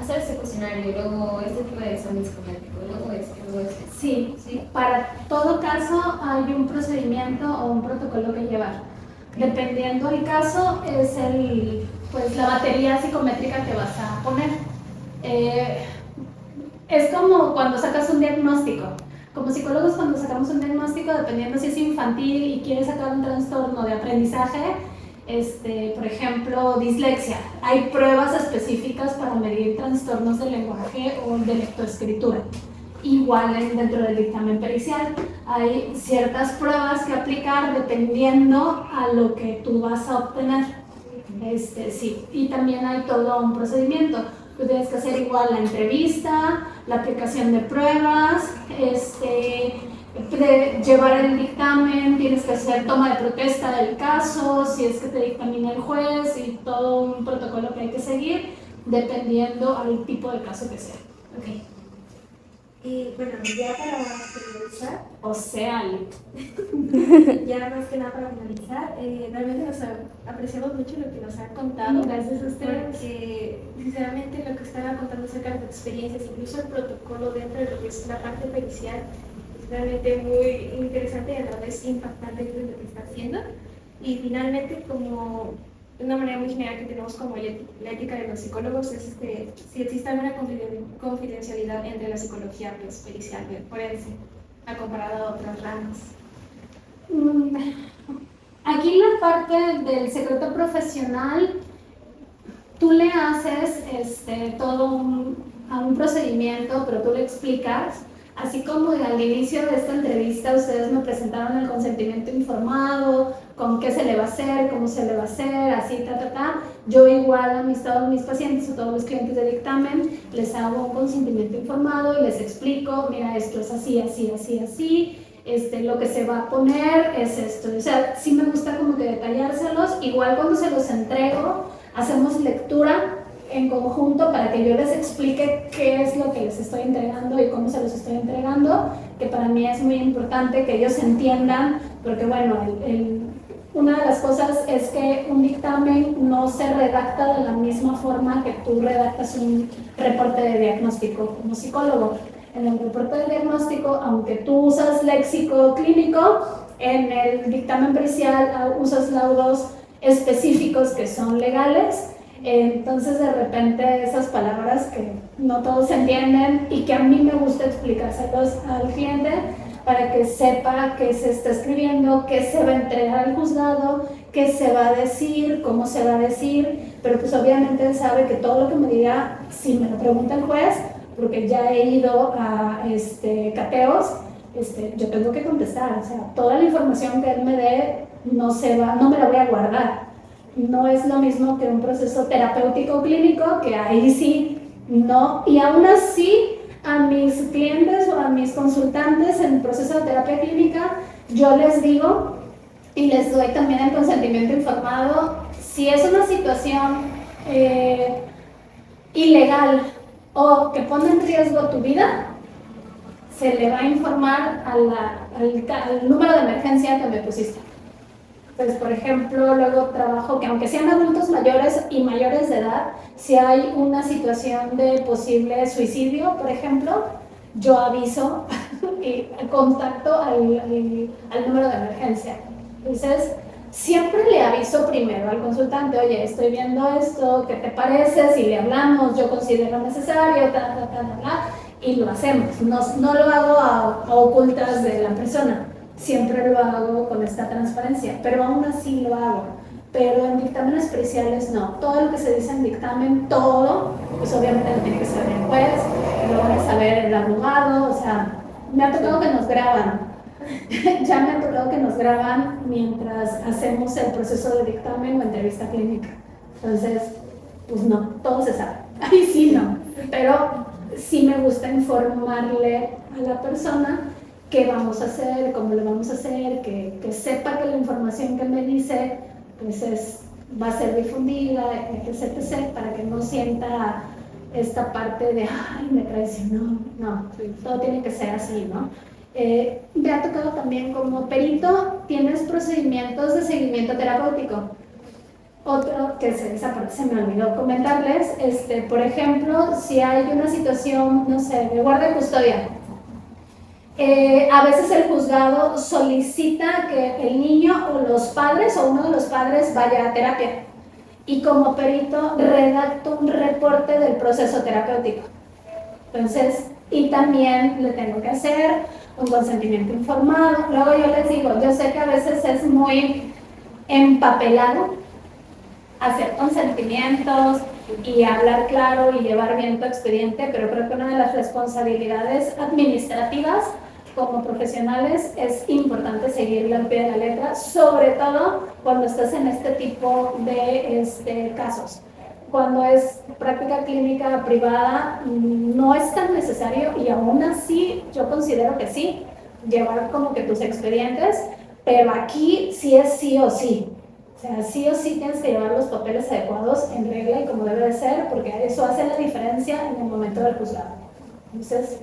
hacerse cuestionario y luego este tipo de exámenes psicométricos, luego Sí, para todo caso hay un procedimiento o un protocolo que llevar. Dependiendo del caso, es la batería psicométrica que vas a poner. Es como cuando sacas un diagnóstico. Como psicólogos, cuando sacamos un diagnóstico, dependiendo si es infantil y quieres sacar un trastorno de aprendizaje, por ejemplo, dislexia, hay pruebas específicas para medir trastornos del lenguaje o de lectoescritura. Igual dentro del dictamen pericial hay ciertas pruebas que aplicar dependiendo a lo que tú vas a obtener. Sí, y también hay todo un procedimiento. Tú tienes que hacer igual la entrevista, la aplicación de pruebas, llevar el dictamen, tienes que hacer toma de protesta del caso, si es que te dictamina el juez, y todo un protocolo que hay que seguir dependiendo al tipo de caso que sea. Ok. Y bueno, ya para finalizar, ya más que nada para finalizar, realmente apreciamos mucho lo que nos ha contado. Gracias a ustedes. Porque sinceramente lo que estaba contando acerca de sus experiencias, incluso el protocolo dentro de lo que es la parte pericial, es realmente muy interesante y a la vez impactante lo que está haciendo. Y finalmente, como de una manera muy general que tenemos como la ética de los psicólogos, es si existe alguna confidencialidad entre la psicología pericial forense a comparado a otras ramas. Aquí la parte del secreto profesional, tú le haces todo un procedimiento, pero tú le explicas, así como al inicio de esta entrevista ustedes me presentaron el consentimiento informado, con qué se le va a hacer, cómo se le va a hacer, así, yo igual a todos mis pacientes o todos los clientes de dictamen les hago un consentimiento informado y les explico, mira, esto es así, así, así, así, lo que se va a poner es esto. O sea, sí me gusta como que detallárselos. Igual cuando se los entrego, hacemos lectura en conjunto para que yo les explique qué es lo que les estoy entregando y cómo se los estoy entregando, que para mí es muy importante que ellos entiendan, porque bueno, una de las cosas es que un dictamen no se redacta de la misma forma que tú redactas un reporte de diagnóstico como psicólogo. En el reporte de diagnóstico, aunque tú usas léxico clínico, en el dictamen pericial usas laudos específicos que son legales. Entonces de repente esas palabras que no todos entienden y que a mí me gusta explicárselos al cliente para que sepa qué se está escribiendo, qué se va a entregar al juzgado, qué se va a decir, cómo se va a decir, pero pues obviamente él sabe que todo lo que me diga, si me lo pregunta el juez, porque ya he ido a cateos, yo tengo que contestar, o sea, toda la información que él me dé no me la voy a guardar. No es lo mismo que un proceso terapéutico clínico, que ahí sí, no, y aún así a mis clientes o a mis consultantes en el proceso de terapia clínica, yo les digo y les doy también el consentimiento informado. Si es una situación ilegal o que pone en riesgo tu vida, se le va a informar al número de emergencia que me pusiste. Pues, por ejemplo, luego trabajo que aunque sean adultos mayores y mayores de edad, si hay una situación de posible suicidio, por ejemplo, yo aviso y contacto al número de emergencia. Entonces, siempre le aviso primero al consultante, oye, estoy viendo esto, ¿qué te parece? Si le hablamos, yo considero necesario, y lo hacemos. No lo hago a ocultas de la persona. Siempre lo hago con esta transparencia, pero aún así lo hago. Pero en dictámenes periciales no. Todo lo que se dice en dictamen, todo, pues obviamente lo tiene que saber el juez, lo van a saber el abogado, o sea, me ha tocado que nos graban. Ya me ha tocado que nos graban mientras hacemos el proceso de dictamen o entrevista clínica. Entonces, pues no, todo se sabe. Ahí sí no, pero sí me gusta informarle a la persona qué vamos a hacer, cómo lo vamos a hacer, que sepa que la información que me dice pues va a ser difundida, etc., para que no sienta esta parte de, ay, me traicionó. No, todo tiene que ser así, ¿no? Me ha tocado también como perito, tienes procedimientos de seguimiento terapéutico. Otro que se me olvidó comentarles, por ejemplo, si hay una situación, no sé, de guardia y custodia, a veces el juzgado solicita que el niño o los padres o uno de los padres vaya a terapia, y como perito redacto un reporte del proceso terapéutico. Entonces, y también le tengo que hacer un consentimiento informado. Luego yo les digo, yo sé que a veces es muy empapelado hacer consentimientos y hablar claro y llevar bien tu expediente, pero creo que una de las responsabilidades administrativas como profesionales es importante seguirla al pie de la letra, sobre todo cuando estás en este tipo de casos. Cuando es práctica clínica privada no es tan necesario, y aún así yo considero que sí, llevar como que tus expedientes, pero aquí sí es sí o sí. O sea, sí o sí tienes que llevar los papeles adecuados en regla y como debe de ser, porque eso hace la diferencia en el momento del juzgado. Entonces,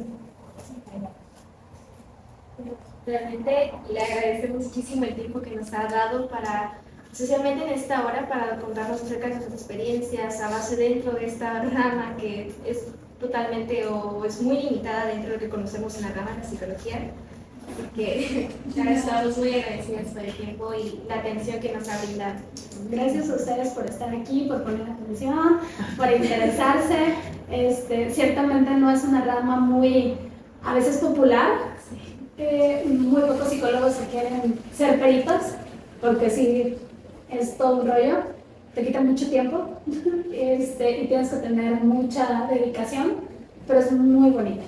realmente le agradecemos muchísimo el tiempo que nos ha dado para, especialmente en esta hora, para contarnos acerca de sus experiencias a base dentro de esta rama que es totalmente o es muy limitada dentro de lo que conocemos en la rama de la psicología. Así que ya estamos muy agradecidos por el tiempo y la atención que nos ha brindado. gracias a ustedes por estar aquí, por poner atención, por interesarse. Ciertamente no es una rama muy, a veces popular. Muy pocos psicólogos se quieren ser peritos, porque sí, es todo un rollo, te quita mucho tiempo y tienes que tener mucha dedicación, pero es muy bonita,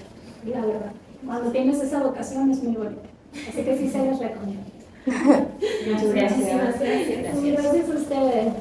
la verdad. Cuando tienes esa vocación es muy bonita, así que sí se les recomienda. Muchas gracias. Muchísimas gracias. Gracias a ustedes.